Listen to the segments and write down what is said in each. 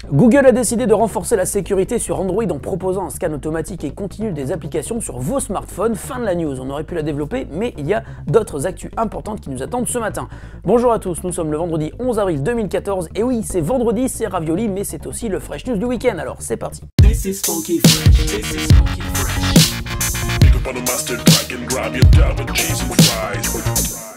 Google a décidé de renforcer la sécurité sur Android en proposant un scan automatique et continu des applications sur vos smartphones. Fin de la news, on aurait pu la développer, mais il y a d'autres actus importantes qui nous attendent ce matin. Bonjour à tous, nous sommes le vendredi 11 avril 2014, et oui, c'est vendredi, c'est ravioli, mais c'est aussi le Fresh News du week-end, alors c'est parti. This is funky fresh. This is funky fresh. Pick up on the mustard pack and grab your double cheese and fries.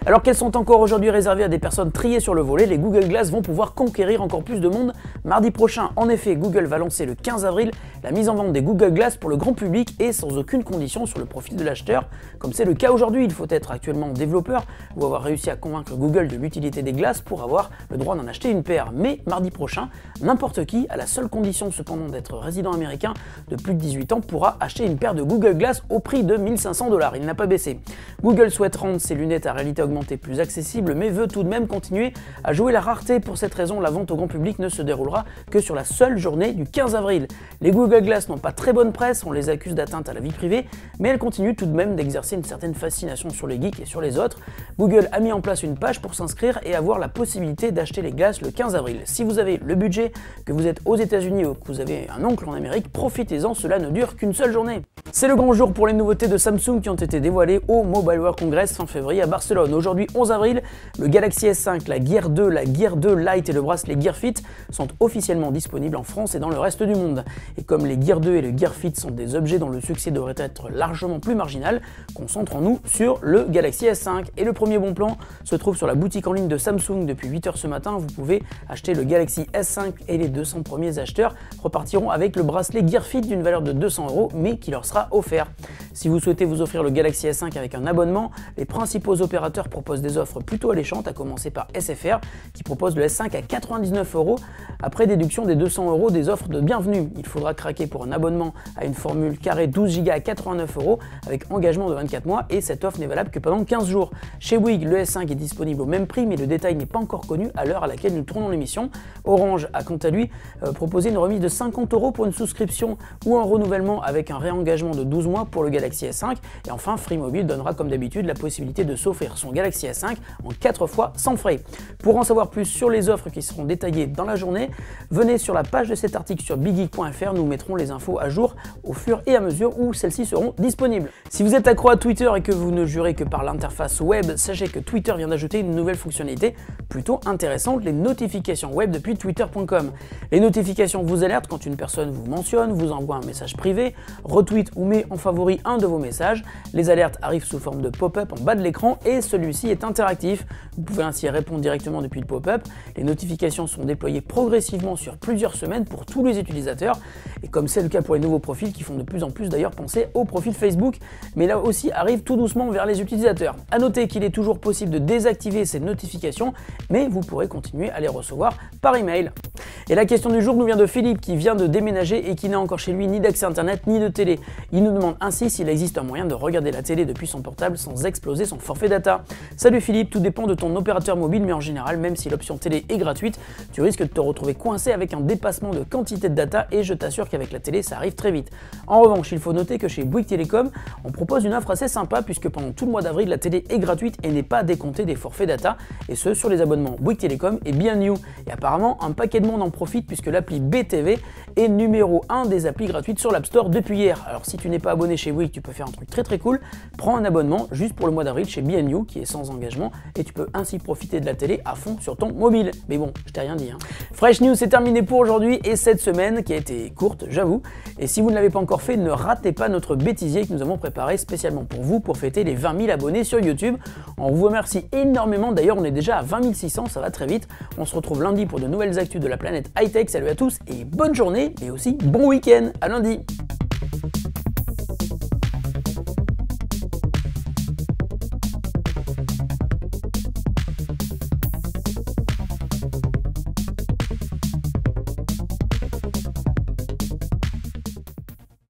Alors qu'elles sont encore aujourd'hui réservées à des personnes triées sur le volet, les Google Glass vont pouvoir conquérir encore plus de monde mardi prochain. En effet, Google va lancer le 15 avril la mise en vente des Google Glass pour le grand public et sans aucune condition sur le profil de l'acheteur. Comme c'est le cas aujourd'hui, il faut être actuellement développeur ou avoir réussi à convaincre Google de l'utilité des Glass pour avoir le droit d'en acheter une paire. Mais mardi prochain, n'importe qui, à la seule condition cependant d'être résident américain de plus de 18 ans, pourra acheter une paire de Google Glass au prix de 1 500 $. Il n'a pas baissé. Google souhaite rendre ses lunettes à réalité augmentée plus accessible, mais veut tout de même continuer à jouer la rareté. Pour cette raison, la vente au grand public ne se déroulera que sur la seule journée du 15 avril. Les Google Glass n'ont pas très bonne presse, on les accuse d'atteinte à la vie privée, mais elles continuent tout de même d'exercer une certaine fascination sur les geeks et sur les autres. Google a mis en place une page pour s'inscrire et avoir la possibilité d'acheter les Glass le 15 avril. Si vous avez le budget, que vous êtes aux États-Unis ou que vous avez un oncle en Amérique, profitez-en, cela ne dure qu'une seule journée. C'est le grand jour pour les nouveautés de Samsung qui ont été dévoilées au Mobile World Congress fin février à Barcelone. Aujourd'hui, 11 avril, le Galaxy S5, la Gear 2, la Gear 2 Lite et le bracelet Gear Fit sont officiellement disponibles en France et dans le reste du monde. Et comme les Gear 2 et le Gear Fit sont des objets dont le succès devrait être largement plus marginal, concentrons-nous sur le Galaxy S5. Et le premier bon plan se trouve sur la boutique en ligne de Samsung depuis 8 h ce matin. Vous pouvez acheter le Galaxy S5 et les 200 premiers acheteurs repartiront avec le bracelet Gear Fit d'une valeur de 200 €, mais qui leur sera offert. Si vous souhaitez vous offrir le Galaxy S5 avec un abonnement, les principaux opérateurs proposent des offres plutôt alléchantes, à commencer par SFR qui propose le S5 à 99 € après déduction des 200 € des offres de bienvenue. Il faudra craquer pour un abonnement à une formule carré 12 Go à 89 € avec engagement de 24 mois et cette offre n'est valable que pendant 15 jours. Chez Bouygues, le S5 est disponible au même prix, mais le détail n'est pas encore connu à l'heure à laquelle nous tournons l'émission. Orange a quant à lui proposé une remise de 50 € pour une souscription ou un renouvellement avec un réengagement de 12 mois pour le Galaxy S5. Et enfin, Free Mobile donnera comme d'habitude la possibilité de s'offrir son Galaxy S5 en 4 fois sans frais. Pour en savoir plus sur les offres qui seront détaillées dans la journée, venez sur la page de cet article sur biggeek.fr, nous mettrons les infos à jour au fur et à mesure où celles-ci seront disponibles. Si vous êtes accro à Twitter et que vous ne jurez que par l'interface web, sachez que Twitter vient d'ajouter une nouvelle fonctionnalité plutôt intéressante, les notifications web depuis twitter.com. Les notifications vous alertent quand une personne vous mentionne, vous envoie un message privé, retweet ou met en favori un de vos messages. Les alertes arrivent sous forme de pop-up en bas de l'écran et celui-ci est interactif. Vous pouvez ainsi répondre directement depuis le pop-up. Les notifications sont déployées progressivement sur plusieurs semaines pour tous les utilisateurs et comme c'est le cas pour les nouveaux profils qui font de plus en plus d'ailleurs penser au profil Facebook, mais là aussi arrive tout doucement vers les utilisateurs. A noter qu'il est toujours possible de désactiver ces notifications, mais vous pourrez continuer à les recevoir par email. Et la question du jour nous vient de Philippe qui vient de déménager et qui n'a encore chez lui ni d'accès internet ni de télé. Il nous demande ainsi s'il existe un moyen de regarder la télé depuis son portable sans exploser son forfait data. Salut Philippe, tout dépend de ton opérateur mobile, mais en général, même si l'option télé est gratuite, tu risques de te retrouver coincé avec un dépassement de quantité de data et je t'assure qu'avec la télé, ça arrive très vite. En revanche, il faut noter que chez Bouygues Telecom, on propose une offre assez sympa puisque pendant tout le mois d'avril, la télé est gratuite et n'est pas décomptée des forfaits data, et ce sur les abonnements Bouygues Telecom et Bien You. Et apparemment, un paquet de monde en profite puisque l'appli BTV est numéro 1 des applis gratuites sur l'App Store depuis hier. Alors si tu n'es pas abonné chez Bouygues, tu peux faire un truc très cool, prends un abonnement juste pour le mois d'avril chez Bien You qui est sans engagement et tu peux ainsi profiter de la télé à fond sur ton mobile. Mais bon, je t'ai rien dit. Fresh News, c'est terminé pour aujourd'hui et cette semaine qui a été courte, j'avoue. Et si vous ne l'avez pas encore fait, ne ratez pas notre bêtisier que nous avons préparé spécialement pour vous pour fêter les 20 000 abonnés sur YouTube. On vous remercie énormément, d'ailleurs on est déjà à 20 600, ça va très vite. On se retrouve lundi pour de nouvelles actus de la planète high-tech. Salut à tous et bonne journée, mais aussi bon week-end. À lundi.